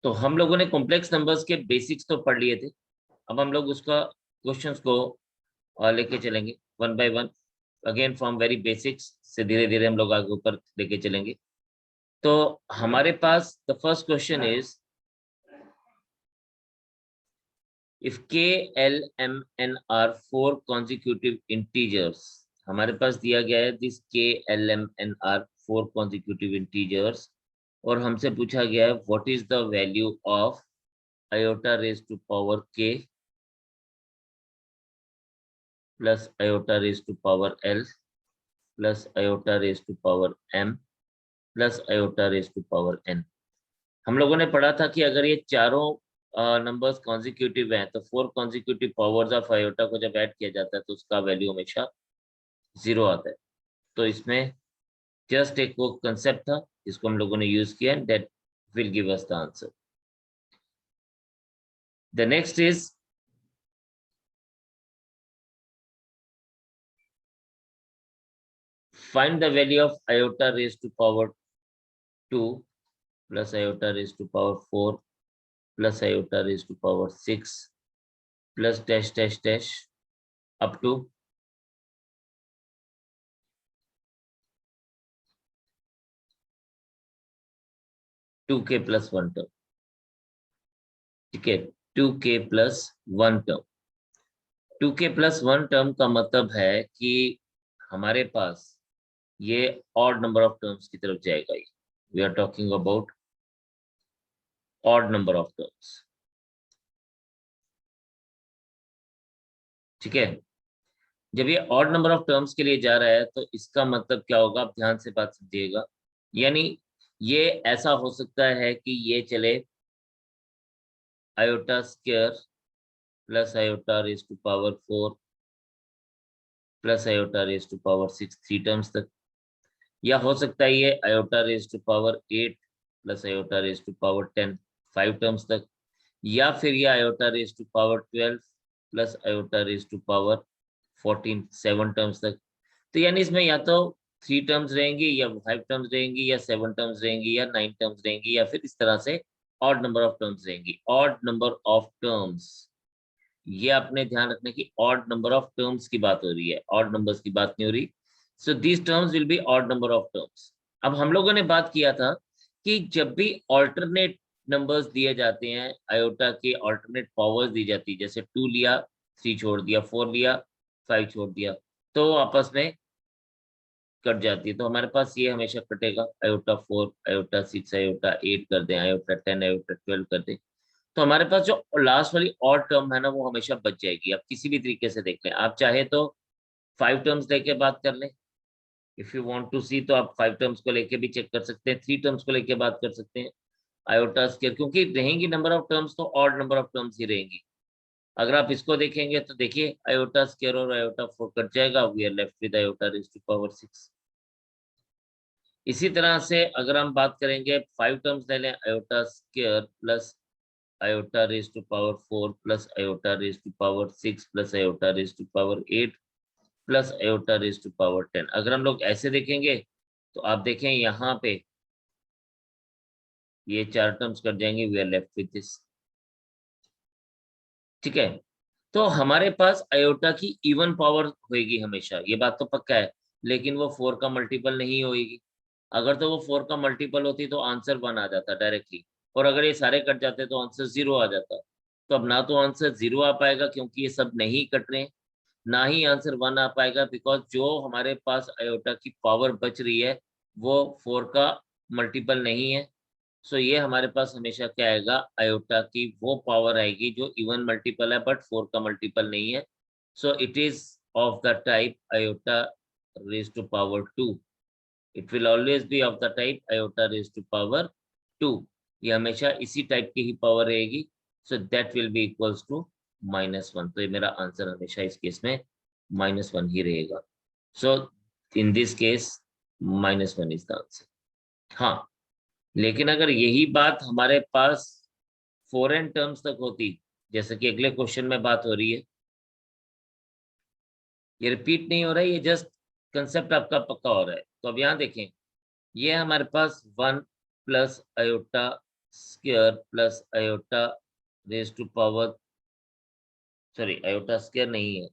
तो हम लोगों ने कॉम्प्लेक्स नंबर्स के बेसिक्स तो पढ़ लिए थे, अब हम लोग उसका क्वेश्चंस को लेके चलेंगे one by one, again from very basics से धीरे धीरे हम लोग आगे ऊपर लेके चलेंगे। तो हमारे पास the first question is, if k l m n are four consecutive integers, हमारे पास दिया गया है this k l m n are four consecutive integers, और हमसे पूछा गया है what is the value of iota raised to power k plus iota raised to power l plus iota raised to power m plus iota raised to power n। हम लोगों ने पढ़ा था कि अगर ये चारों नंबर्स कॉन्जिक्यूटिव हैं तो four consecutive powers of iota को जब ऐड किया जाता है तो उसका वैल्यू हमेशा 0 आता है। तो इसमें जस्ट एक वो कंसेप्ट था जिसको हम लोगों ने यूज किया, that will give us the answer. The next is, find the value of iota raised to power 2 plus iota raised to power 4 plus iota raised to power 6 plus dash dash dash up to 2k plus 1 term. ठीक है, 2k plus 1 term. 2k plus 1 term का मतलब है कि हमारे पास ये odd number of terms की तरफ जाएगा। ये we are talking about odd number of terms. ठीक है, जब ये ऑड नंबर ऑफ टर्म्स के लिए जा रहा है तो इसका मतलब क्या होगा, आप ध्यान से बात समझिएगा। यानी ये ऐसा हो सकता है कि ये चले iota square plus iota raise to power 4 plus iota raise to power 6 3 terms तक, या हो सकता है ये iota raise to power 8 plus iota raise to power 10 5 terms तक, या फिर ये iota raise to power 12 plus iota raise to power 14 7 terms तक। तो यानी इसमें या तो 3 टर्म्स रहेंगी या 5 टर्म्स रहेंगी या 7 टर्म्स रहेंगी या 9 टर्म्स रहेंगी, या फिर इस तरह से ऑड नंबर ऑफ टर्म्स रहेंगी। ऑड नंबर ऑफ टर्म्स, ये आपने ध्यान रखना कि ऑड नंबर ऑफ टर्म्स की बात हो रही है, ऑड नंबर्स की बात नहीं हो रही। So these terms will be odd number of terms. अब हम लोगों ने बात किया था कि जब भी ऑल्टरनेट नंबर्स दिए जाते हैं, आयोटा के ऑल्टरनेट पावर्स दी जाती है, जैसे 2 लिया 3 छोड़ दिया, 4 लिया 5 छोड़ दिया, तो आपस में कट जाती है। तो हमारे पास ये हमेशा कटेगा, आयोटा 4 आयोटा 6 आयोटा 8 कर दें, आयोटा 10 आयोटा 12 कर दें, तो हमारे पास जो लास्ट वाली ऑड टर्म है ना वो हमेशा बच जाएगी। आप किसी भी तरीके से देख लें, आप चाहे तो 5 टर्म्स लेके बात कर लें, इफ यू वांट टू सी, तो आप 5 टर्म्स को लेके भी चेक कर सकते हैं, 3 टर्म्स को लेके बात कर सकते हैं। आयोटा स्क्वायर, क्योंकि रहेंगी नंबर ऑफ टर्म्स तो ऑड नंबर ऑफ टर्म्स ही रहेंगी। अगर आप इसको देखेंगे तो देखिए आयोटा स्क्वायर और आयोटा 4 कट जाएगा, we are left with iota raise to power 6। इसी तरह से अगर हम बात करेंगे 5 टर्म्स ले लें, iota square plus iota raise to power 4 plus iota raise to power 6 plus iota raise to power 8 plus iota raise to power 10। अगर हम लोग ऐसे देखेंगे तो आप देखें यहाँ पे ये 4 टर्म्स कट जाएंगे, we are left with this. ठीक है, तो हमारे पास आयोटा की इवन पावर होगी हमेशा, ये बात तो पक्का है, लेकिन वो 4 का मल्टीपल नहीं होगी। अगर तो वो 4 का मल्टीपल होती तो आंसर 1 आ जाता डायरेक्टली, और अगर ये सारे कट जाते तो आंसर 0 आ जाता। तो अब ना तो आंसर 0 आ पाएगा क्योंकि ये सब नहीं कट रहे, ना ही आंसर 1 आ पाएगा, बिकॉज जो हमारे पास आयोटा की पावर बच रही है वो 4 का मल्टीपल नहीं है। सो ये हमारे पास हमेशा क्या आएगा, आयोटा की वो पावर आएगी जो इवन मल्टीपल है बट 4 का मल्टीपल नहीं है। So it is of the type iota raise to power 2। It will always be of the type iota raise to power 2। ये हमेशा इसी टाइप की ही पावर रहेगी। So that will be equals to -1। तो ये मेरा आंसर हमेशा इस केस में -1 ही रहेगा। So in this case -1 is the answer. हाँ, लेकिन अगर यही बात हमारे पास फॉरेन टर्म्स तक होती, जैसे कि अगले क्वेश्चन में बात हो रही है, ये रिपीट नहीं हो रहा है, ये जस्ट कंसेप्ट आपका पक्का हो रहा है। तो अब यहाँ देखें, ये हमारे पास 1 plus iota square plus iota raise to power, sorry iota square नहीं है,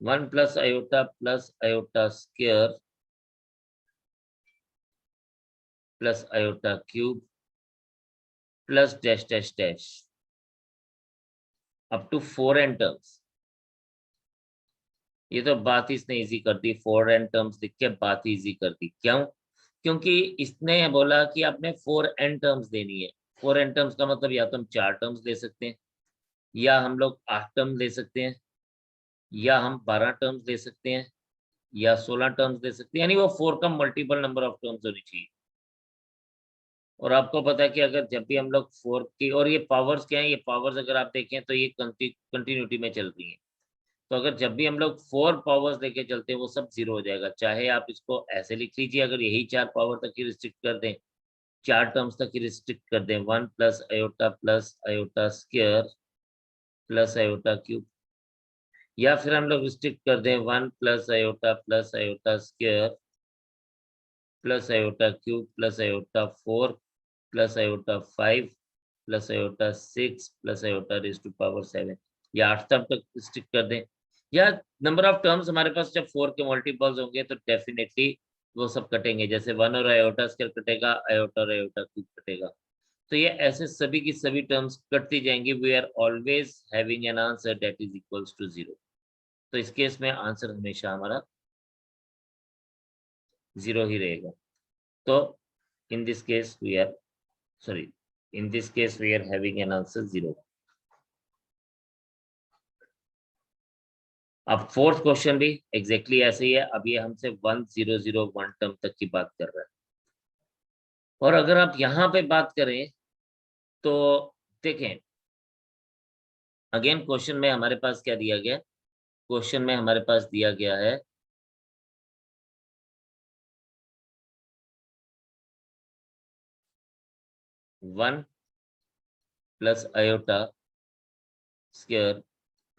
1 plus iota square plus iota cube plus dash dash dash up to 4n terms. ये तो बात ही इसने इजी कर दी, 4n टर्म्स लिख के बात ही इजी कर दी। क्यों? क्योंकि इसने बोला कि आपने 4n टर्म्स देनी है। 4n टर्म्स का मतलब या तो हम 4 टर्म्स ले सकते हैं, या हम लोग 8 टर्म्स ले सकते हैं, या हम 12 टर्म्स ले सकते हैं, या 16 टर्म्स ले सकते हैं, यानी वो 4 का मल्टीपल नंबर ऑफ टर्म्स होनी चाहिए। और आपको पता है कि अगर जब भी हम लोग 4 की, और ये पावर्स क्या है, ये पावर्स अगर आप देखें तो ये कंटिन्यूटी में चल रही है। तो अगर जब भी हम लोग 4 पावर्स लेके चलते हैं वो सब 0 हो जाएगा। चाहे आप इसको ऐसे लिख लीजिए, अगर यही 4 पावर तक ही रिस्ट्रिक्ट कर दें, 4 टर्म्स तक ही रिस्ट्रिक्ट कर दें, 1 plus iota square plus iota cube, या फिर हम लोग रिस्ट्रिक्ट कर दें 1 plus iota square plus iota cube plus iota 4 plus iota 5 plus iota 6 plus iota raise to power 7, या 8 तक रिस्ट्रिक्ट कर दें। या नंबर ऑफ टर्म्स हमारे पास जब 4 के मल्टीपल्स होंगे तो डेफिनेटली वो सब कटेंगे, जैसे 1 और आयोटा स्क्वायर कटेगा, आयोटा और आयोटा क्यूब कटेगा। तो ये ऐसे सभी की सभी टर्म्स कटती जाएंगी। We are always having an answer that is equals to 0। तो इस केस में आंसर हमेशा हमारा 0 ही रहेगा। तो in this case we are, sorry, in this case we are having an answer 0. अब फोर्थ क्वेश्चन भी एग्जैक्टली ऐसे ही है। अब ये हमसे 1001 टर्म तक की बात कर रहा है। और अगर आप यहाँ पे बात करें तो देखें, अगेन क्वेश्चन में हमारे पास क्या दिया गया, क्वेश्चन में हमारे पास दिया गया है 1 plus iota square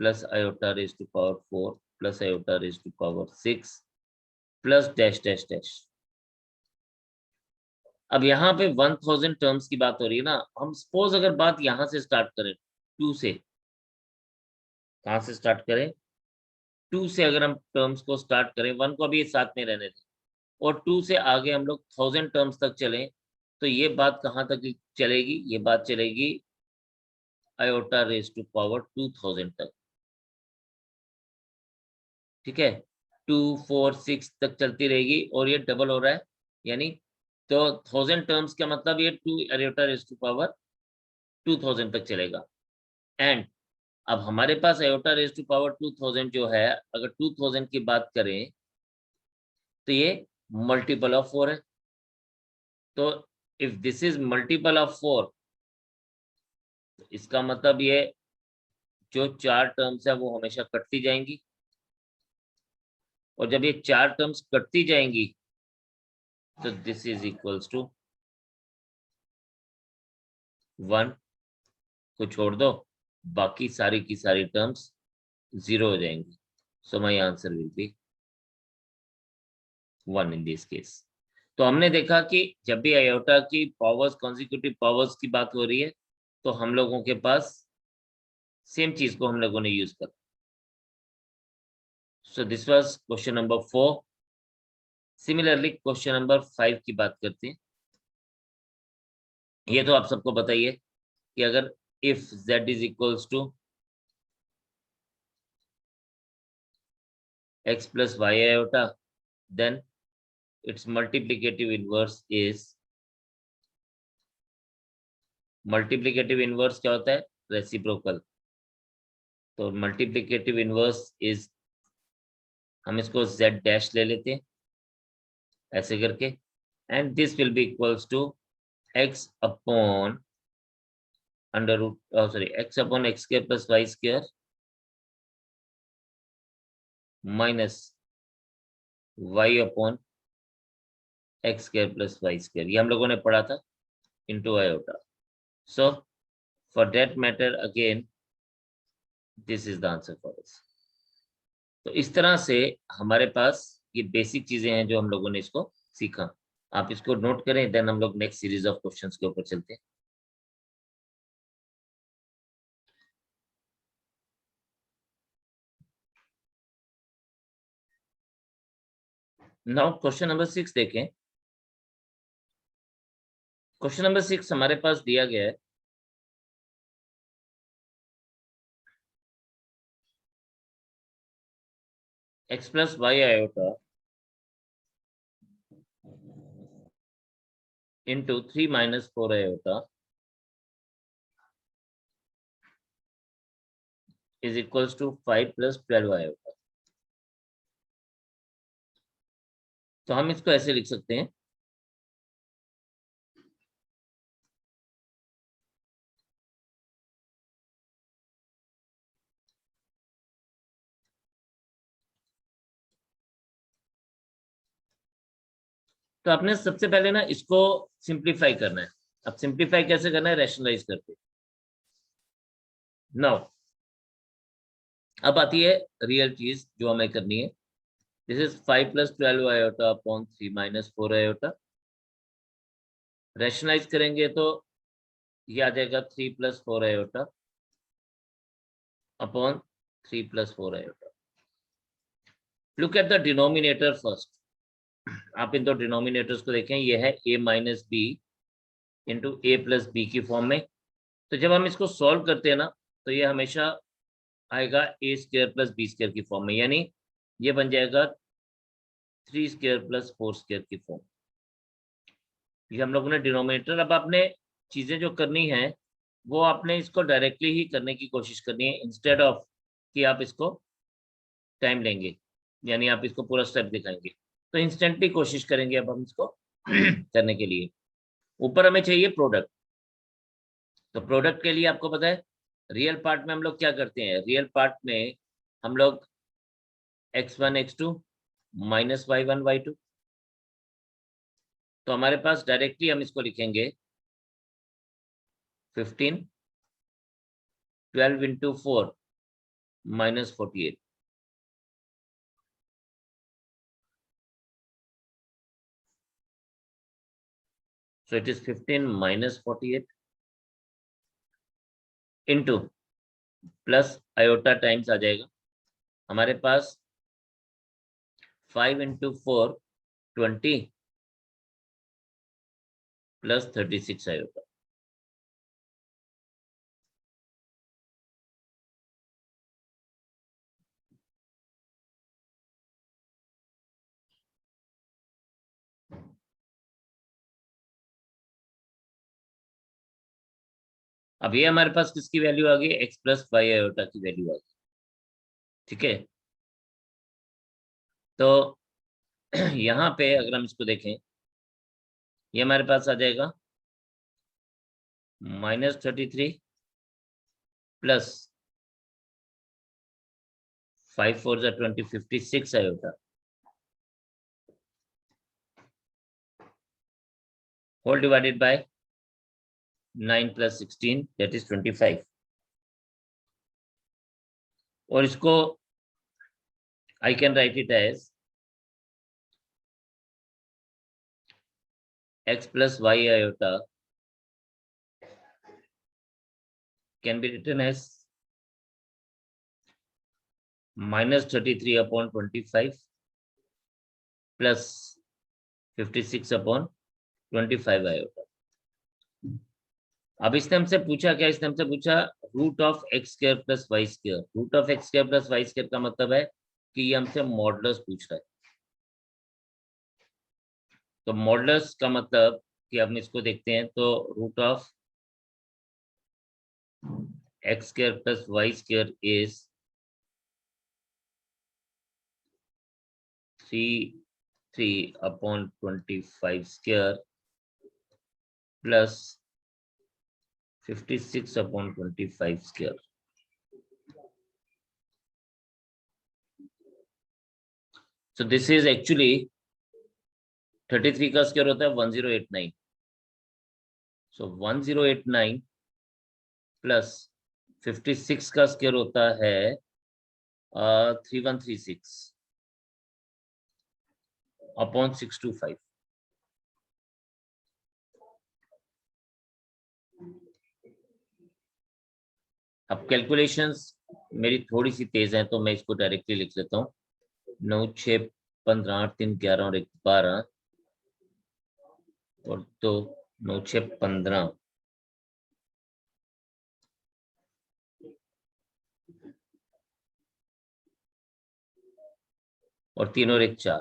plus iota raise to power 4 plus iota raise to power 6 plus dash dash dash. अब यहाँ पे 1000 टर्म्स की बात हो रही है ना। हम सपोज अगर बात यहाँ से स्टार्ट करें 2 से, कहाँ से स्टार्ट करें, 2 से अगर हम टर्म्स को स्टार्ट करें, 1 को अभी साथ में रहने दें, और 2 से आगे हम लोग 1000 टर्म्स तक चलें, तो ये बात कहाँ तक चलेगी, ये बात चलेगी आयोटा रेज टू पावर 2000 तक। ठीक है, 2 4 6 तक चलती रहेगी, और ये डबल हो रहा है, यानी तो 1000 टर्म्स का मतलब ये 2 आयोटा रेज टू पावर 2000 तक चलेगा। एंड अब हमारे पास आयोटा रेज टू पावर 2000 जो है, अगर 2000 की बात करें तो ये मल्टीपल ऑफ 4 है। तो if this is multiple of 4, इसका मतलब ये जो 4 टर्म्स है वो हमेशा कटती जाएंगी, और जब ये 4 टर्म्स कटती जाएंगी तो दिस इज इक्वल्स टू 1 को छोड़ दो, बाकी सारी की सारी टर्म्स 0 हो जाएंगी। So my answer will be 1 in this case. तो हमने देखा कि जब भी आयोटा की पावर्स, कॉन्जिक्यूटिव पावर्स की बात हो रही है, तो हम लोगों के पास सेम चीज को हम लोगों ने यूज करा। So this was question number 4। Similarly question number 5 की बात करते हैं। ये तो आप सबको बताइए कि अगर if z is equals to x plus y iota, then it's multiplicative inverse is, multiplicative inverse क्या होता है, रेसिप्रोकल। तो मल्टीप्लिकेटिव इनवर्स इज, हम इसको z डैश ले लेते हैं ऐसे करके, and this will be equals to x upon under root, sorry x upon x square plus y square minus y upon x square plus y square. ये हम लोगों ने पढ़ा था into iota. So for that matter again this is the answer for this. तो इस तरह से हमारे पास ये बेसिक चीजें हैं जो हम लोगों ने इसको सीखा। आप इसको नोट करें, देन हम लोग नेक्स्ट सीरीज ऑफ क्वेश्चंस के ऊपर चलते हैं। नाउ क्वेश्चन नंबर 6 देखें। क्वेश्चन नंबर 6 हमारे पास दिया गया है x plus y iota into 3 minus 4 iota is equals to 5 plus 12 iota. तो हम इसको ऐसे लिख सकते हैं, तो आपने सबसे पहले ना इसको सिंप्लीफाई करना है। अब सिंप्लीफाई कैसे करना है, रैशनलाइज करके। नाउ अब आती है रियल चीज जो हमें करनी है। This is 5 plus 12 iota upon 3 minus 4 iota. Rationalise करेंगे तो ये आ जाएगा 3 plus 4 iota upon 3 plus 4 iota. Look at the denominator first. आप इन दो डिनोमिनेटर्स को देखें, ये है a minus b into a plus b की फॉर्म में। तो जब हम इसको सॉल्व करते हैं ना, तो ये हमेशा आएगा ए स्क्वायर प्लस बी स्क्वायर की फॉर्म में, यानी ये बन जाएगा 3 स्क्वायर प्लस 4 स्क्वायर की फॉर्म। ये हम लोगों ने डिनोमिनेटर। अब आपने चीजें जो करनी है वो आपने इसको डायरेक्टली ही करने की कोशिश करनी है, इंस्टेड ऑफ कि आप इसको टाइम लेंगे, यानी आप इसको पूरा स्टेप दिखाएंगे। तो इंस्टेंटली कोशिश करेंगे अब हम इसको करने के लिए। ऊपर हमें चाहिए प्रोडक्ट। तो प्रोडक्ट के लिए आपको पता है रियल पार्ट में हम लोग क्या करते हैं, रियल पार्ट में हम लोग x1 x2 minus y1 y2। तो हमारे पास डायरेक्टली हम इसको लिखेंगे 15 12 into 4 minus 48। So it is 15 minus 48 into plus iota times आ जाएगा हमारे पास 5 इंटू 4 20 प्लस 36 आयोटा। अब ये हमारे पास किसकी वैल्यू आ गई, x प्लस वाई आयोटा की वैल्यू आ गई। ठीक है, तो यहाँ पे अगर हम इसको देखें, ये हमारे पास आ जाएगा -33 plus 5 4 20 56 iota whole divided by 9 plus 16 that is 25। और इसको I can write it as x plus y iota can be written as -33 upon 25 plus 56 upon 25 iota। अब इसने हमसे पूछा क्या, इसने हमसे पूछा root of x square plus y square. Root of x square plus y square का मतलब है कि ये हमसे मॉडुलस पूछ रहा है। तो मॉडुलस का मतलब कि हम इसको देखते हैं, तो root of x square plus y square is 3 upon 25 square plus 56 upon 25 square। So this is actually 33 का स्क्वायर होता है 1089। So 1089 प्लस 56 का स्क्वायर होता है 3136 अपॉन 625। अब कैलकुलेशंस मेरी थोड़ी सी तेज है, तो मैं इसको डायरेक्टली लिख लेता हूँ। 9 6 15 8 3 11 और 1 12 और 2 9 6 15 और 3 और 1 4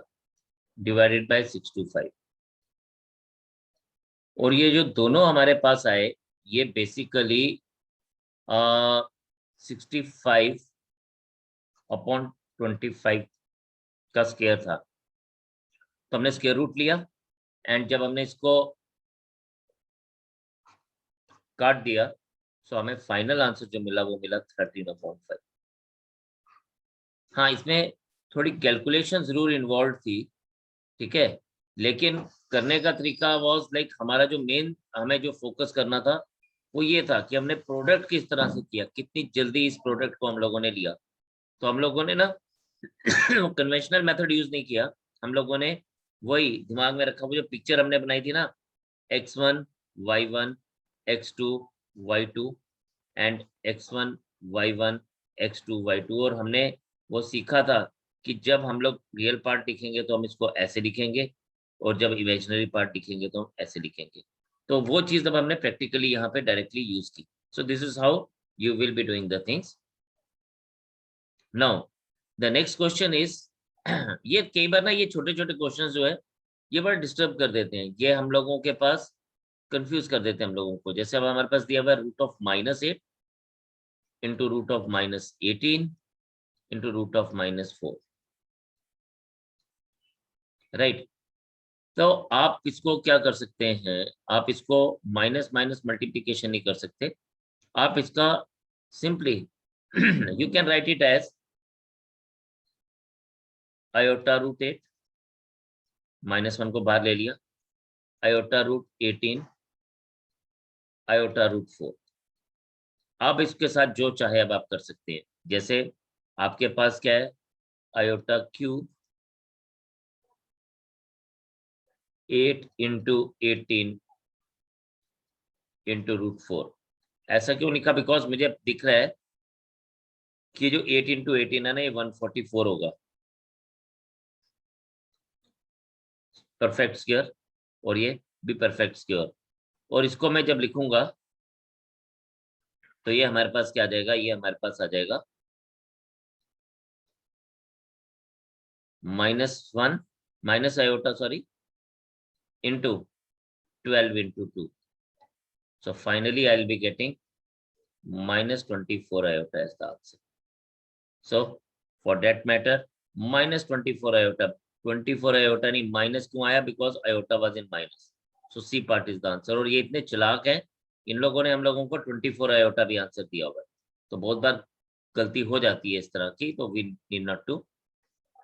डिवाइडेड बाय 625। और ये जो दोनों हमारे पास आए, ये बेसिकली 65 अपॉन 25 का स्क्वायर था। तो हमने स्क्वायर रूट लिया एंड जब हमने इसको काट दिया, तो हमें फाइनल आंसर जो मिला वो मिला 13/5। हाँ, इसमें थोड़ी कैलकुलेशन जरूर इन्वॉल्व थी, ठीक है, लेकिन करने का तरीका वाज लाइक हमारा जो मेन हमें जो फोकस करना था वो ये था कि हमने प्रोडक्ट किस तरह से किया, कितनी जल्दी इस प्रोडक्ट को हम लोगों ने लिया। तो हम लोगों ने ना कन्वेंशनल मेथड यूज नहीं किया, हम लोगों ने वही दिमाग में रखा, वो जो पिक्चर हमने बनाई थी ना, x1 y1 x2 y2 and x1 y1 x2 y2। और हमने वो सीखा था कि जब हम लोग रियल पार्ट लिखेंगे तो हम इसको ऐसे लिखेंगे, और जब इमेजिनरी पार्ट लिखेंगे तो हम ऐसे लिखेंगे। तो वो चीज अब हमने प्रैक्टिकली यहाँ पे डायरेक्टली यूज की। So this is how you will be doing the things. Now the next question is ये कई बार ना ये छोटे छोटे क्वेश्चन जो है ये बड़ा डिस्टर्ब कर देते हैं, ये हम लोगों के पास कंफ्यूज कर देते हैं हम लोगों को। जैसे अब हमारे पास दिया हुआ है √(-8) इंटू √(-18) इंटू √(-4), राइट। तो आप इसको क्या कर सकते हैं, आप इसको माइनस माइनस मल्टीप्लीकेशन नहीं कर सकते, आप इसका simply you can write it as i√8, -1 को बाहर ले लिया, i√18 i√4। आप इसके साथ जो चाहे अब आप कर सकते हैं। जैसे आपके पास क्या है, i³ 8 इंटू 18 इंटू √4। ऐसा क्यों लिखा, बिकॉज मुझे अब दिख रहा है कि जो 8 इंटू 18 है ना, ये 144 होगा, परफेक्ट स्क्वायर, और ये भी परफेक्ट स्क्वायर। और इसको मैं जब लिखूंगा तो ये हमारे पास क्या आ जाएगा, ये हमारे पास आ जाएगा -1 minus iota sorry into 12 into 2। So finally I will be getting -24 iota as the answer. So for that matter, -24 iota, 24 iota नहीं, माइनस क्यों आया, because iota was in minus. So C part is the answer. और ये इतने चालाक हैं, इन लोगों ने हम लोगों को 24 iota भी आंसर दिया हुआ है। तो बहुत बार गलती हो जाती है इस तरह की, तो we need not to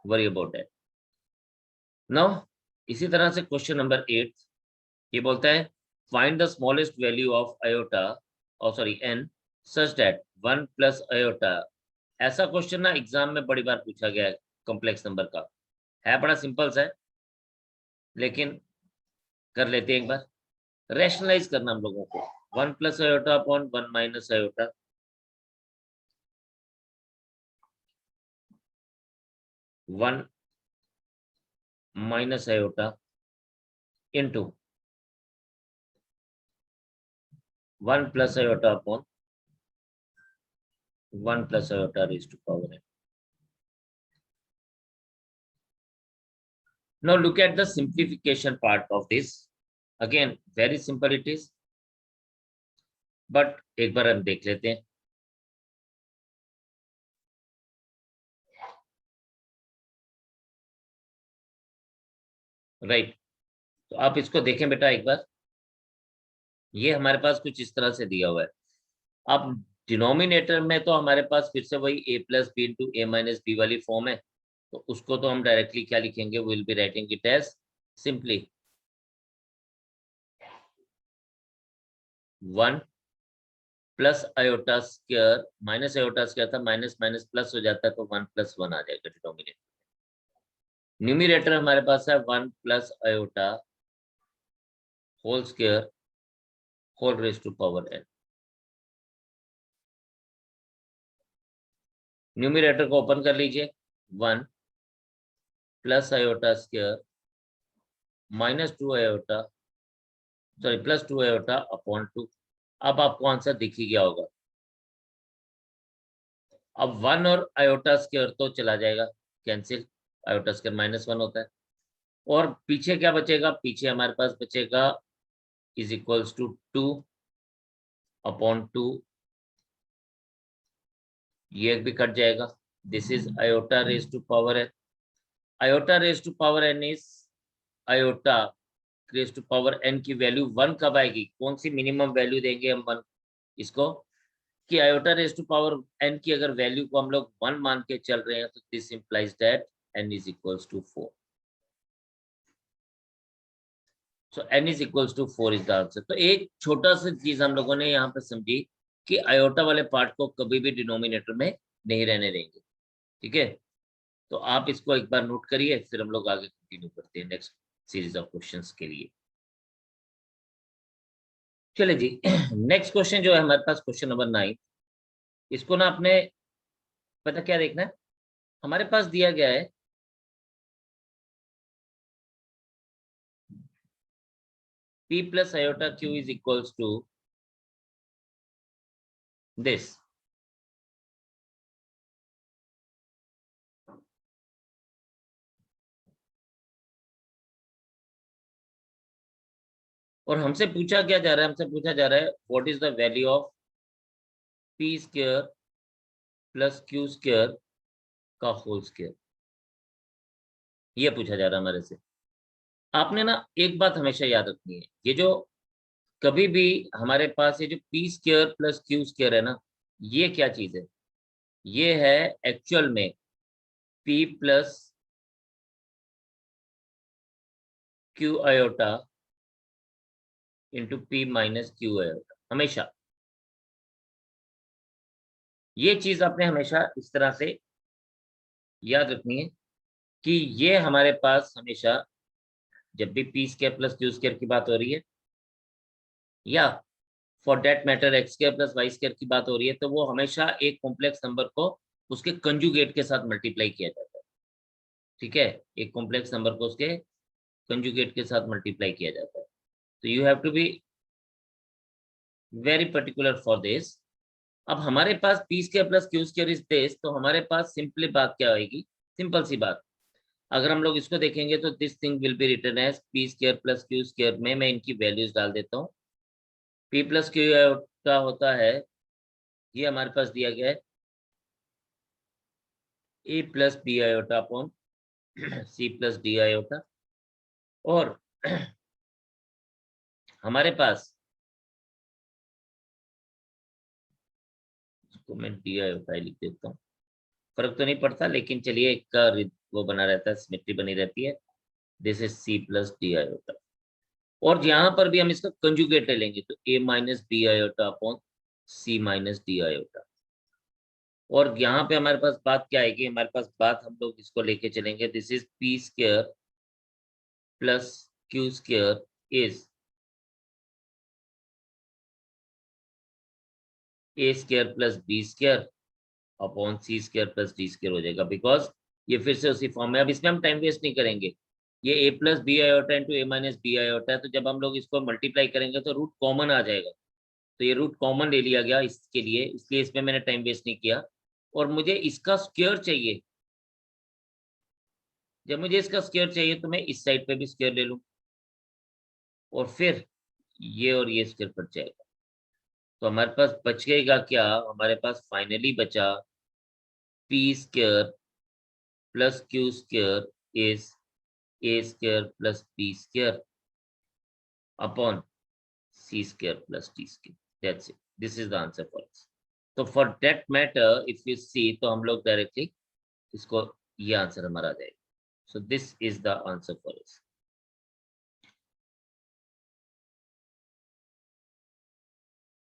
worry about that. Now इसी तरह से क्वेश्चन नंबर 8 ये बोलता है find the smallest value of iota और sorry n such that 1 plus iota. ऐसा क्वेश्चन ना एग्जाम में बड़ी बार पूछा गया है, कॉम्प्लेक्स नंबर का है, बड़ा सिंपल सा है, लेकिन कर लेते हैं एक बार। रैशनलाइज करना हम लोगों को, 1 plus iota upon 1 minus iota, 1 minus iota into 1 plus iota upon 1 plus iota raise to power n. Now look at the simplification part of this. Again, very simple it is, but एक बार हम देख लेते हैं। Right, तो आप इसको देखें बेटा एक बार। ये हमारे पास कुछ इस तरह से दिया हुआ है। अब डिनोमिनेटर में तो हमारे पास फिर से वही a plus b into a minus b वाली फॉर्म है, तो उसको तो हम डायरेक्टली क्या लिखेंगे, will be writing it as simply 1 plus iota square, minus iota square था, माइनस माइनस प्लस हो जाता है, तो 1 प्लस 1 आ जाएगा डिनोमिनेटर। न्यूमिनेटर हमारे पास है 1 plus iota whole square whole raise to power n। Numerator को ओपन कर लीजिए, 1 plus iota square -2 iota, sorry +2 iota upon 2। अब आपको आंसर दिख ही गया होगा। अब 1 और आयोटा स्क्वायर तो चला जाएगा कैंसिल, आयोटा स्क्वायर -1 होता है। और पीछे क्या बचेगा, पीछे हमारे पास बचेगा इज इक्वल्स टू 2 अपॉन 2, ये भी कट जाएगा। This is iota raise to power n. Iota raise to power n is iota raise to power n की वैल्यू 1 कब आएगी, कौन सी मिनिमम वैल्यू देंगे हम 1 इसको, कि iota raise to power n की अगर वैल्यू को हम लोग 1 मान के चल रहे हैं तो this implies that n is equals to 4। So n is equals to 4 is the answer. तो एक छोटा सा चीज हम लोगों ने यहाँ पे समझी कि आयोटा वाले पार्ट को कभी भी डिनोमिनेटर में नहीं रहने देंगे। ठीक है, तो आप इसको एक बार नोट करिए, फिर हम लोग आगे कंटिन्यू करते हैं नेक्स्ट सीरीज ऑफ क्वेश्चंस के लिए। चलिए जी, नेक्स्ट क्वेश्चन जो है हमारे पास क्वेश्चन नंबर 9। इसको ना आपने पता क्या देखना है, हमारे पास दिया गया है p plus iota q is equals to this. और हमसे पूछा क्या जा रहा है, हमसे पूछा जा रहा है what is the value of p square plus q square का होल स्क्वायर, ये पूछा जा रहा है हमारे से। आपने ना एक बात हमेशा याद रखनी है, ये जो कभी भी हमारे पास ये जो P square plus Q square है ना, ये क्या चीज है, ये है एक्चुअल में P plus Q iota into P minus Q iota. हमेशा ये चीज आपने हमेशा इस तरह से याद रखनी है कि ये हमारे पास हमेशा जब भी p square plus Q square की बात हो रही है, या for that matter x square plus y square की बात हो रही है, तो वो हमेशा एक कॉम्प्लेक्स नंबर को उसके कंजुगेट के साथ मल्टीप्लाई किया जाता है। ठीक है, एक कॉम्प्लेक्स नंबर को उसके कंजुगेट के साथ मल्टीप्लाई किया जाता है। तो you have to be very particular for this. अब हमारे पास P square plus Q square is this, तो हमारे पास सिंपली बात क्या आएगी, सिंपल सी बात, अगर हम लोग इसको देखेंगे तो this thing will be written as p square plus Q square में मैं इनकी वैल्यूज डाल देता हूँ। पी प्लस क्यू का होता है, ये हमारे पास दिया गया है A plus B iota upon C plus D iota. और हमारे पास, इसको मैं डी आयोटा ही लिख देता हूँ, फर्क तो नहीं पड़ता, लेकिन चलिए एक का वो बना रहता है, सिमेट्री बनी रहती है। This is c plus D iota. और यहाँ पर भी हम इसका कंजुगेट ले लेंगे, तो ए माइनस बी आयोटा अपॉन सी माइनस डी आयोटा। और यहाँ पे हमारे पास बात क्या आएगी, हमारे पास बात हम लोग इसको लेके चलेंगे, this is p square plus Q square is A square plus B square upon C square plus D square हो जाएगा, बिकॉज ये फिर से उसी फॉर्म में। अब इसमें हम टाइम वेस्ट नहीं करेंगे, ये ए plus B iota into a minus B iota है, तो जब हम लोग इसको मल्टीप्लाई करेंगे तो रूट कॉमन आ जाएगा, तो ये रूट कॉमन ले लिया गया इसके लिए, इसलिए इसमें मैंने टाइम वेस्ट नहीं किया। और मुझे इसका स्क्वायर चाहिए, जब मुझे इसका स्क्वायर चाहिए तो मैं इस साइड पे भी स्क्वायर ले लूं, और फिर ये और ये स्क्वायर कट जाएगा। तो हमारे पास बच गएगा क्या, हमारे पास फाइनली बचा P square plus Q square is A square plus B square upon C square plus D square. That's it, this is the answer for this. तो for that matter if you see, तो हम लोग directly इसको, ये answer हमारा आ जाएगा। So this is the answer for this.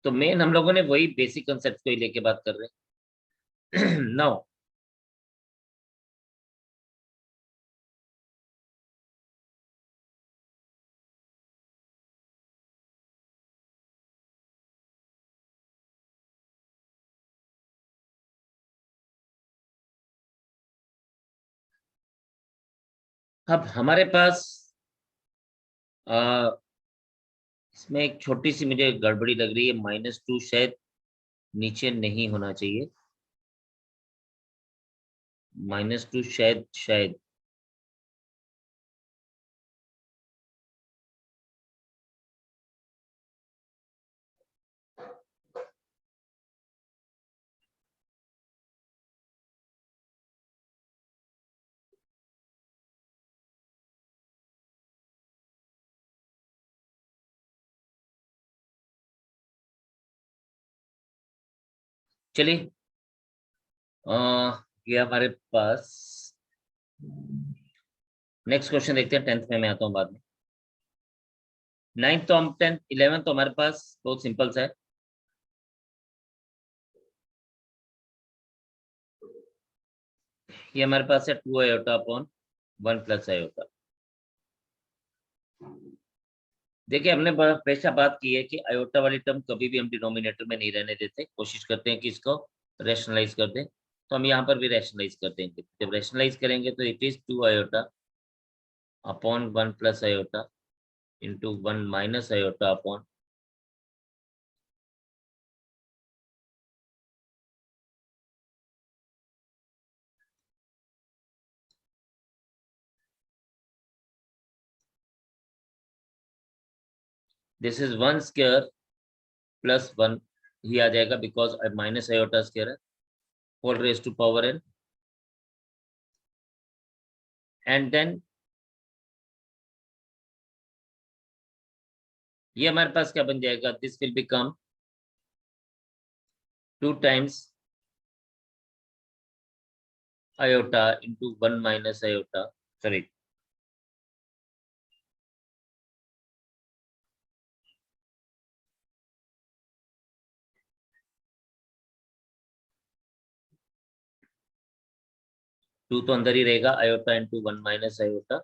तो main हम लोगों ने वही बेसिक कंसेप्ट को ही लेके बात कर रहे हैं। नाउ अब हमारे पास इसमें एक छोटी सी मुझे गड़बड़ी लग रही है, -2 शायद नीचे नहीं होना चाहिए, -2 शायद चलिए, ये हमारे पास नेक्स्ट क्वेश्चन देखते हैं। 10th में मैं आता हूँ बाद में। 9th तो हम 10th 11th तो हमारे पास बहुत सिंपल सा है। ये हमारे पास है 2 आयोटा अपॉन 1 प्लस आयोटा। देखिए, हमने हमेशा बात की है कि आयोटा वाली टर्म कभी भी हम डिनोमिनेटर में नहीं रहने देते, कोशिश करते हैं कि इसको रैशनलाइज कर दें। तो हम यहाँ पर भी रैशनलाइज कर देंगे। जब रैशनलाइज करेंगे तो it is 2 iota upon 1 plus iota into 1 minus iota upon this is 1 square plus 1 ही आ जाएगा, बिकॉज माइनस आयोटा स्क्वायर है, whole raise to power n, and then ये हमारे पास क्या बन जाएगा, this will become 2 times iota into 1 minus iota, sorry 2 तो अंदर ही रहेगा, आयोटा इंटू 1 माइनस आयोटा,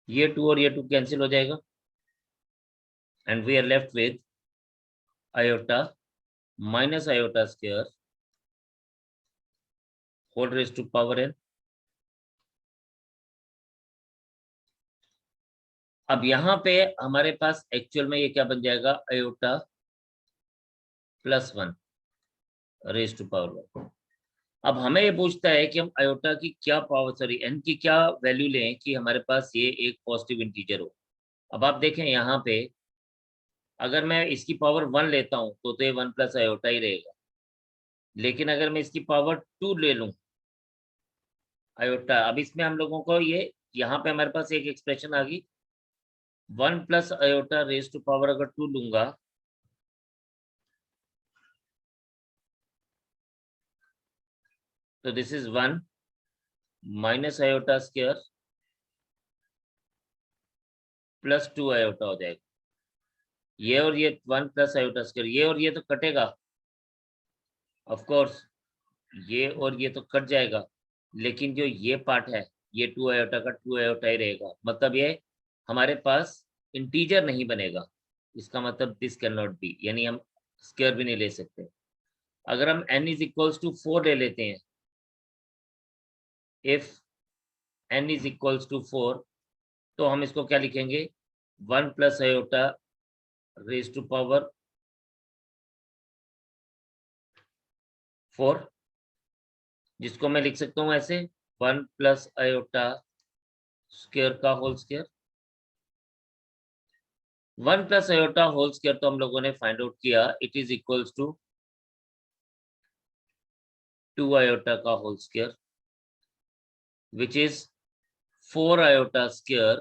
ये 2 और ये 2 कैंसिल हो जाएगा, and we are left with iota minus iota square whole raise to power n। अब यहाँ पे हमारे पास एक्चुअल में ये क्या बन जाएगा, iota plus 1 raise to power 1। अब हमें ये पूछता है कि हम आयोटा की क्या पावर, सॉरी n की क्या वैल्यू लें कि हमारे पास ये एक पॉजिटिव इंटीजर हो। अब आप देखें यहाँ पे, अगर मैं इसकी पावर 1 लेता हूँ तो ये 1 प्लस आयोटा ही रहेगा, लेकिन अगर मैं इसकी पावर 2 ले लूँ आयोटा, अब इसमें हम लोगों को ये यहाँ पे हमारे पास एक एक्सप्रेशन आ गई, 1 plus iota raise to power अगर 2 लूंगा तो this is 1 minus iota square plus 2 iota हो जाएगा। ये और ये 1 प्लस आयोटा स्क्वायर, ये और ये तो कटेगा ऑफ कोर्स, ये और ये तो कट जाएगा, लेकिन जो ये पार्ट है ये 2 आयोटा का 2 आयोटा ही रहेगा। मतलब ये हमारे पास इंटीजर नहीं बनेगा, इसका मतलब दिस कैन नॉट बी, यानी हम स्क्वायर भी नहीं ले सकते। अगर हम n इज इक्वल्स टू 4 ले लेते हैं, if n is equals to 4, तो हम इसको क्या लिखेंगे, 1 plus iota raise to power 4, जिसको मैं लिख सकता हूँ ऐसे 1 प्लस आयोटा स्क्वायर का whole square. 1 plus iota whole square तो हम लोगों ने फाइंड आउट किया, it is equals to 2 iota का whole square, which is 4 iota square,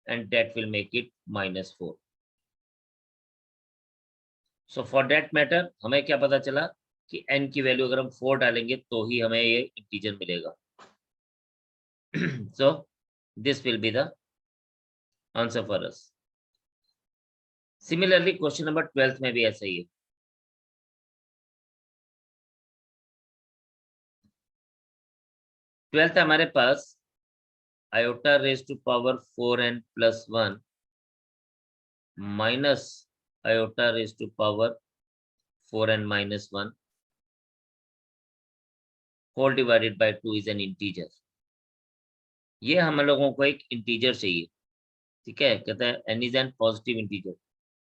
and that will make it -4. So for that matter हमें क्या पता चला कि n की वैल्यू अगर हम 4 डालेंगे तो ही हमें ये इंटीजर मिलेगा। So this will be the answer for us. Similarly question number 12 में भी ऐसा ही है। ट्वेल्थ हमारे पास iota raise to power 4n plus 1 minus iota raise to power 4n minus 1 4 divided by 2 is an integer. ये हम लोगों को एक इंटीजर चाहिए, ठीक है। कहता है n is an positive integer.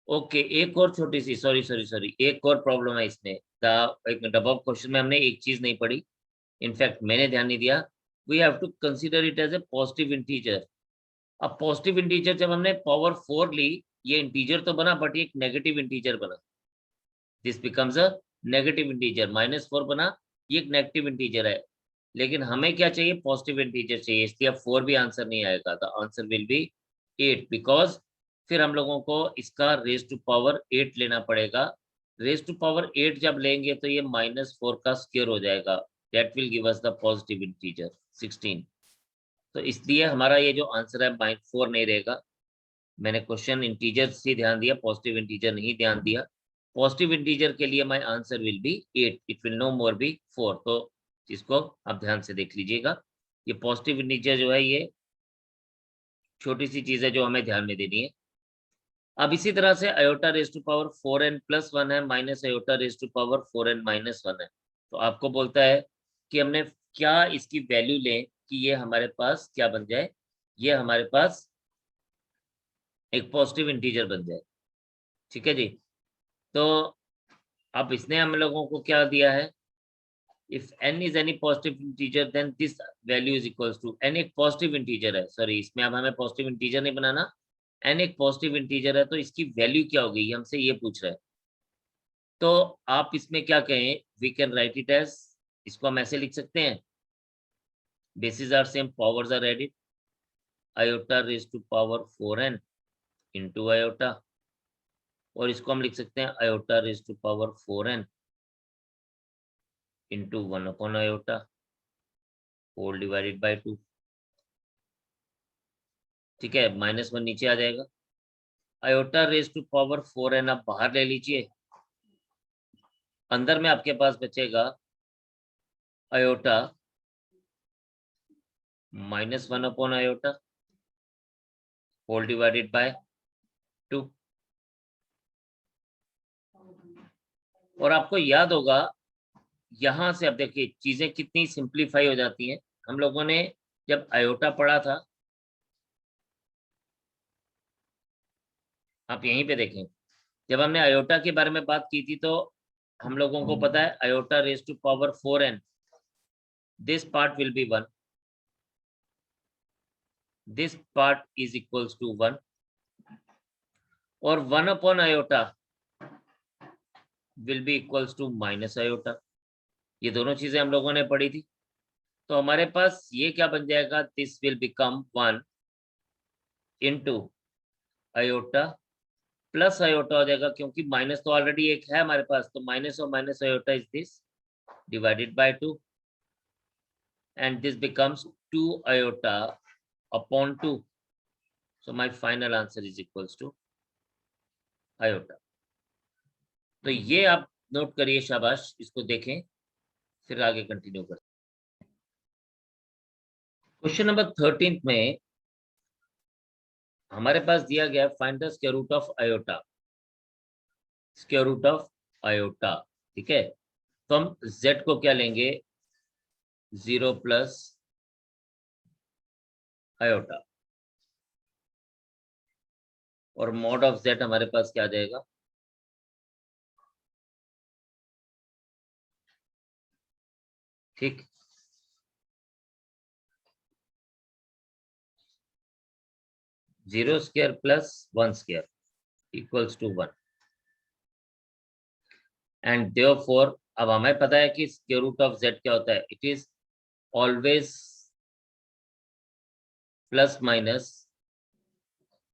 Okay, एक और छोटी सी, सॉरी, एक और प्रॉब्लम है इसमें। एक मिनट, अब क्वेश्चन में हमने एक चीज नहीं पढ़ी, इनफैक्ट मैंने ध्यान नहीं दिया। We have to consider it as a positive integer. अब पॉजिटिव इंटीजर जब हमने पावर 4 ली, ये इंटीजर तो बना बट ये एक नेगेटिव इंटीजर बना। This becomes a negative integer, -4 बना, ये एक नेगेटिव इंटीजर है। लेकिन हमें क्या चाहिए, पॉजिटिव इंटीजर चाहिए, इसलिए अब 4 भी आंसर नहीं आएगा। The answer will be 8, because फिर हम लोगों को इसका रेज टू पावर 8 लेना पड़ेगा। रेज टू पावर 8 जब लेंगे तो ये -4 का स्क्वायर हो जाएगा, that will give us the positive integer 16। तो इसलिए हमारा ये जो आंसर है -4 नहीं रहेगा। मैंने क्वेश्चन इंटीजर से ध्यान दिया, पॉजिटिव इंटीजर नहीं ध्यान दिया। पॉजिटिव इंटीजर के लिए my answer will be 8, it will no more be 4। तो इसको आप ध्यान से देख लीजिएगा। ये पॉजिटिव इंटीजर जो है, ये छोटी सी चीज है जो हमें ध्यान में देनी है। अब इसी तरह से iota raise to power 4n + 1 है, minus iota raise to power 4n - 1 है। तो आपको बोलता है कि हमने क्या इसकी वैल्यू लें कि ये हमारे पास क्या बन जाए, ये हमारे पास एक पॉजिटिव इंटीजर बन जाए, ठीक है जी। तो अब इसने हम लोगों को क्या दिया है, if n is any positive integer then this value is equals to, n एक पॉजिटिव इंटीजर है, सॉरी इसमें अब हमें पॉजिटिव इंटीजर नहीं बनाना, n एक पॉजिटिव इंटीजर है, तो इसकी वैल्यू क्या होगी ये हमसे ये पूछ रहा है। तो आप इसमें क्या कहें, we can write it as, इसको हम ऐसे लिख सकते हैं, bases are same, powers are added, iota raise to power 4n into iota, और इसको हम लिख सकते हैं iota raise to power 4n into 1 iota whole divided by 2, ठीक है। -1 नीचे आ जाएगा। Iota raise to power 4n आप बाहर ले लीजिए, अंदर में आपके पास बचेगा iota -1 iota whole divided by 2। और आपको याद होगा यहां से, अब देखिए चीजें कितनी सिंप्लीफाई हो जाती हैं। हम लोगों ने जब आयोटा पढ़ा था, आप यहीं पे देखें, जब हमने आयोटा के बारे में बात की थी तो हम लोगों को पता है iota raise to power 4n, this part will be 1, this part is equals to 1, और 1 iota will be equals to minus iota. ये दोनों चीजें हम लोगों ने पढ़ी थी। तो हमारे पास ये क्या बन जाएगा, this will become 1 into iota plus iota हो जाएगा, क्योंकि माइनस तो ऑलरेडी एक है हमारे पास, तो माइनस और minus iota is this divided by 2, and this becomes 2 iota upon 2। So my final answer is equals to iota. तो ये आप नोट करिए, शाबाश, इसको देखें, फिर आगे कंटिन्यू करते हैं। क्वेश्चन नंबर 13 में हमारे पास दिया गया find the square root of iota, square root of iota, ठीक है। तो हम z को क्या लेंगे, 0 प्लस आयोटा, और मॉड ऑफ z हमारे पास क्या आ जाएगा, ठीक। Zero square plus 1 square equals to 1, and therefore अब हमें पता है कि स्क्वायर रूट ऑफ z क्या होता है, it is always plus minus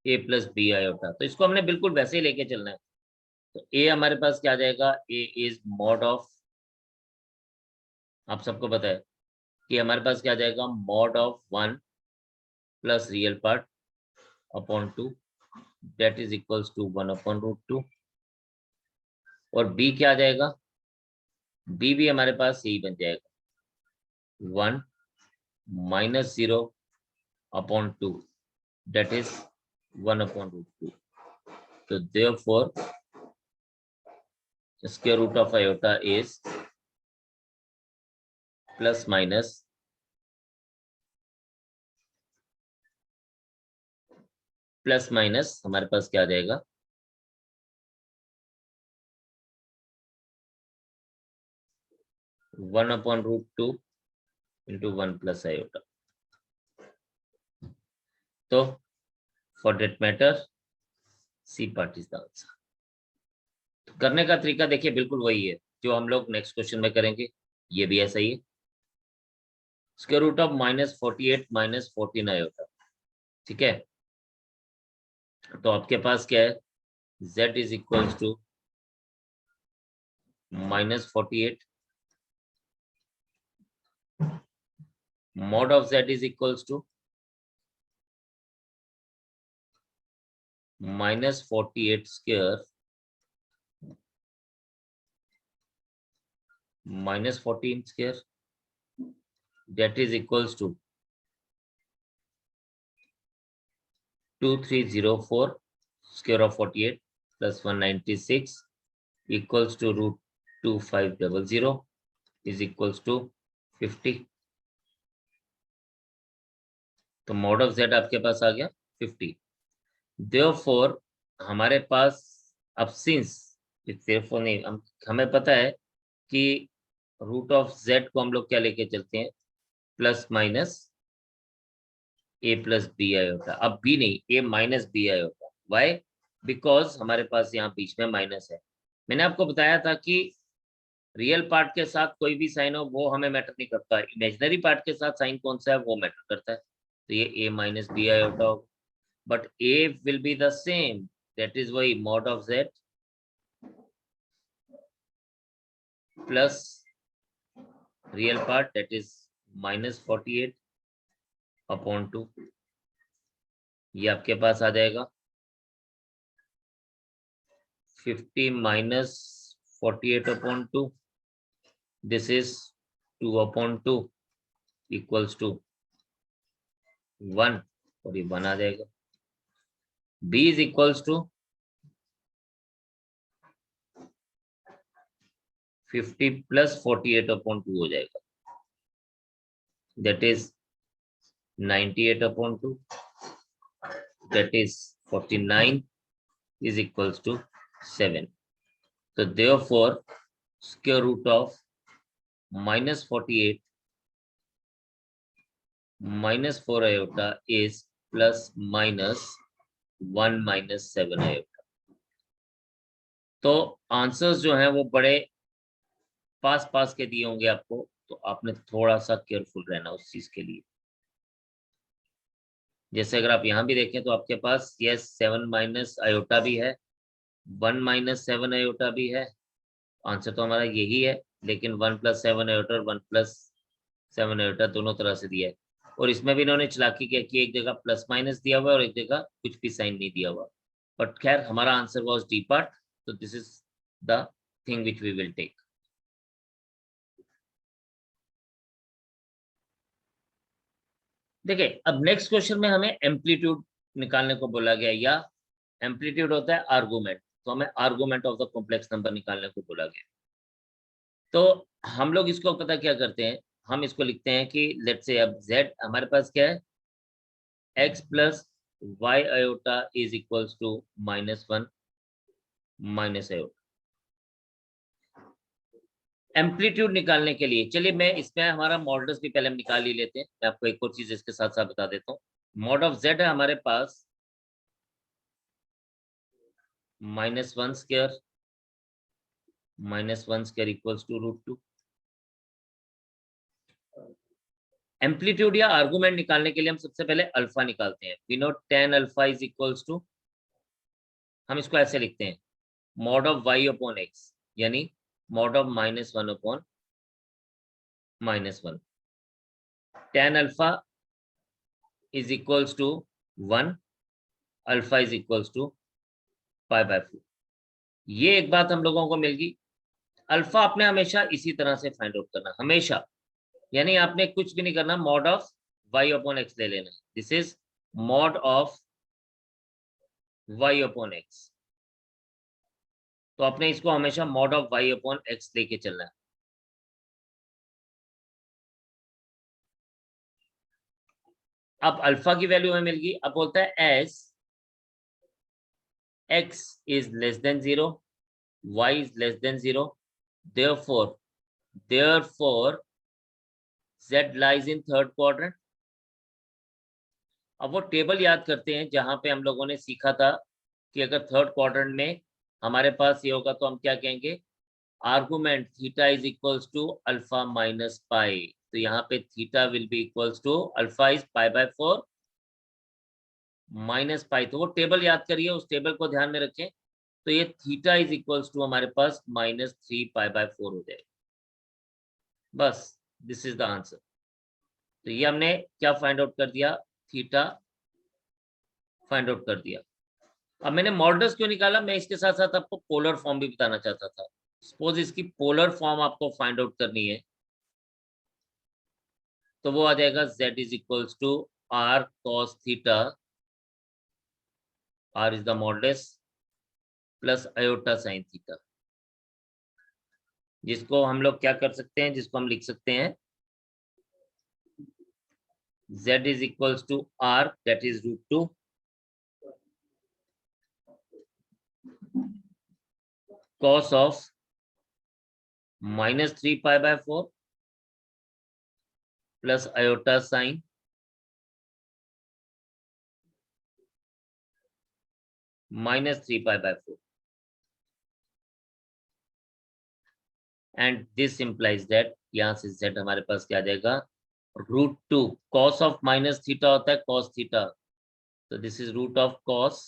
a plus B iota. तो इसको हमने बिल्कुल वैसे ही लेके चलना है। तो a हमारे पास क्या आ जाएगा, a इज मॉड ऑफ, आप सबको पता है कि हमारे पास क्या आ जाएगा, mod of 1 plus real part upon 2, that is equals to 1/√2। और b क्या आ जाएगा, b भी हमारे पास यही बन जाएगा, 1 minus 0 upon 2, that is 1/√2. So therefore square root of iota is plus minus हमारे पास क्या आ जाएगा, 1/√2 इंटू 1 प्लस आयोटा। तो for that matter c part is the answer. करने का तरीका देखिए बिल्कुल वही है जो हम लोग नेक्स्ट क्वेश्चन में करेंगे, ये भी ऐसा ही है। स्क्वायर रूट ऑफ -48 -14 आयोटा, ठीक है। तो आपके पास क्या है, z is equals to -48 mod of z is equals to -48 square -14 square, that is equals to 2304 square of 48 plus 196 equals to √2500 is equals to 50। तो mod of z आपके पास आ गया 50। therefore हमारे पास अब सिंस therefore नहीं, हमें पता है कि रूट ऑफ z को हम लोग क्या लेके चलते हैं, plus minus a plus B iota. अब b नहीं, a minus B iota. Why? Because हमारे पास यहाँ बीच में माइनस है। मैंने आपको बताया था कि रियल पार्ट के साथ कोई भी साइन हो वो हमें मैटर नहीं करता, इमेजिनरी पार्ट के साथ साइन कौन सा है वो मैटर करता है। तो ये a माइनस बी आयोटा होगा, but a will be the same, that is वही mod of z plus real part that is -48 upon 2। ये आपके पास आ जाएगा 50 minus 48 upon 2, this is 2 upon 2 equals to 1, और ये 1 आ जाएगा। b is equals to 50 plus 48 upon 2 हो जाएगा, that is 98 upon 2, that is 49 is equals to 7। So therefore square root of -48 -4 iota is plus minus 1 minus 7 iota। तो answers जो हैं वो बड़े पास पास के दिए होंगे आपको, तो आपने थोड़ा सा केयरफुल रहना उस चीज के लिए। जैसे अगर आप यहाँ भी देखें तो आपके पास यस 7 माइनस आयोटा भी है, 1 माइनस 7 आयोटा भी है। आंसर तो हमारा यही है, लेकिन 1 प्लस 7 आयोटा और 1 प्लस 7 आयोटा दोनों तरह से दिया है। और इसमें भी इन्होंने चालाकी क्या की, एक जगह प्लस माइनस दिया हुआ है और एक जगह कुछ भी साइन नहीं दिया हुआ। बट खैर हमारा आंसर वाज डी पार्ट, तो this is the thing which we will take. देखिए अब नेक्स्ट क्वेश्चन में हमें एम्पलीट्यूड निकालने को बोला गया, या एम्पलीट्यूड होता है आर्गुमेंट, तो हमें argument of the complex number निकालने को बोला गया। तो हम लोग इसको पता क्या करते हैं, हम इसको लिखते हैं कि लेट्स से अब z हमारे पास क्या है, x plus y iota is equals to -1 minus iota. Amplitude निकालने के लिए चलिए मैं इसमें हमारा मॉडल्स भी पहले हम निकाल ही लेते हैं। मैं आपको एक और चीज इसके साथ साथ बता देता हूँ। मॉड ऑफ z है हमारे पास -1 स्क्वायर इक्वल्स टू √2। एम्पलीट्यूड या आर्गुमेंट निकालने के लिए हम सबसे पहले अल्फा निकालते हैं। We know tan alpha is equals to, हम इसको ऐसे लिखते हैं mod of y upon x, यानी mod of -1 upon -1। tan alpha is equals to 1, alpha is equals to π/4। ये एक बात हम लोगों को मिल गई। अल्फा आपने हमेशा इसी तरह से फाइंड आउट करना, हमेशा, यानी आपने कुछ भी नहीं करना, mod of y upon x ले लेना। This is mod of y upon x, तो आपने इसको हमेशा mod of y upon x लेके चलना है। अब अल्फा की वैल्यू हमें मिल गई। अब बोलता है as x is less than 0, y is less than 0, therefore z lies in third quadrant। अब वो टेबल याद करते हैं जहां पे हम लोगों ने सीखा था कि अगर थर्ड क्वाड्रेंट में हमारे पास ये होगा तो हम क्या कहेंगे, argument theta is equals to alpha minus pi. तो यहाँ पे theta will be equals to alpha is pi by 4 minus pi. तो वो टेबल याद करिए, उस टेबल को ध्यान में रखें। तो ये थीटा इज इक्वल्स टू हमारे पास -3 पाई बाय 4 हो जाएगा। बस दिस इज द आंसर। तो ये हमने क्या फाइंड आउट कर दिया, थीटा फाइंड आउट कर दिया। अब मैंने मॉडल्स क्यों निकाला, मैं इसके साथ साथ आपको पोलर फॉर्म भी बताना चाहता था। सपोज इसकी पोलर फॉर्म आपको फाइंड आउट करनी है, तो वो आ जाएगा z is equals to r cos theta, r is the modulus, plus iota sine theta. जिसको हम लोग क्या कर सकते हैं, जिसको हम लिख सकते हैं z is equals to r that is √2 cos of -3 pi by 4 plus iota sine -3 pi by 4 and this implies that, यहां से z हमारे पास क्या आ जाएगा, √2 cos ऑफ माइनस थीटा होता है cos थीटा, तो this is root of cos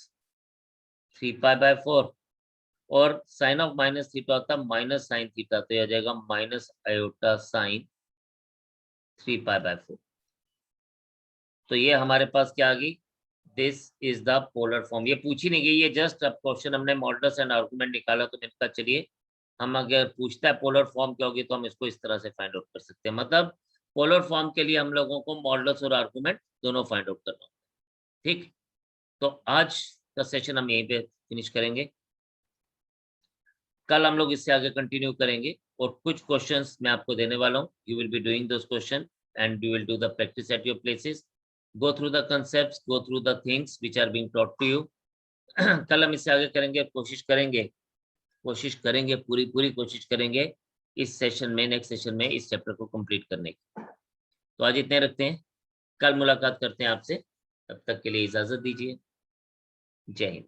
3 pi by 4 और साइन ऑफ माइनस थीटा होता है माइनस साइन थीटा, तो यह आ जाएगा minus iota sine 3 pi by 4। तो ये हमारे पास क्या आ गई, this is the polar form. ये पूछी नहीं गई, ये जस्ट अब क्वेश्चन हमने मॉडल्स एंड आर्गुमेंट निकाला, तो मैंने कहा चलिए हम अगर पूछता है पोलर फॉर्म क्या होगी तो हम इसको इस तरह से फाइंड आउट कर सकते हैं। मतलब पोलर फॉर्म के लिए हम लोगों को मॉडल्स और आर्गुमेंट दोनों फाइंड आउट करना होगा। ठीक, तो आज का सेशन हम यहीं पे फिनिश करेंगे। कल हम लोग इससे आगे कंटिन्यू करेंगे और कुछ क्वेश्चंस मैं आपको देने वाला हूँ। You will be doing those question and you will do the practice at your places, go through the concepts, go through the things which are being taught to you। कल हम इससे आगे करेंगे, कोशिश करेंगे पूरी पूरी कोशिश करेंगे इस सेशन में, नेक्स्ट सेशन में इस चैप्टर को कंप्लीट करने की। तो आज इतने रखते हैं, कल मुलाकात करते हैं आपसे, तब तक के लिए इजाजत दीजिए। जय हिंद।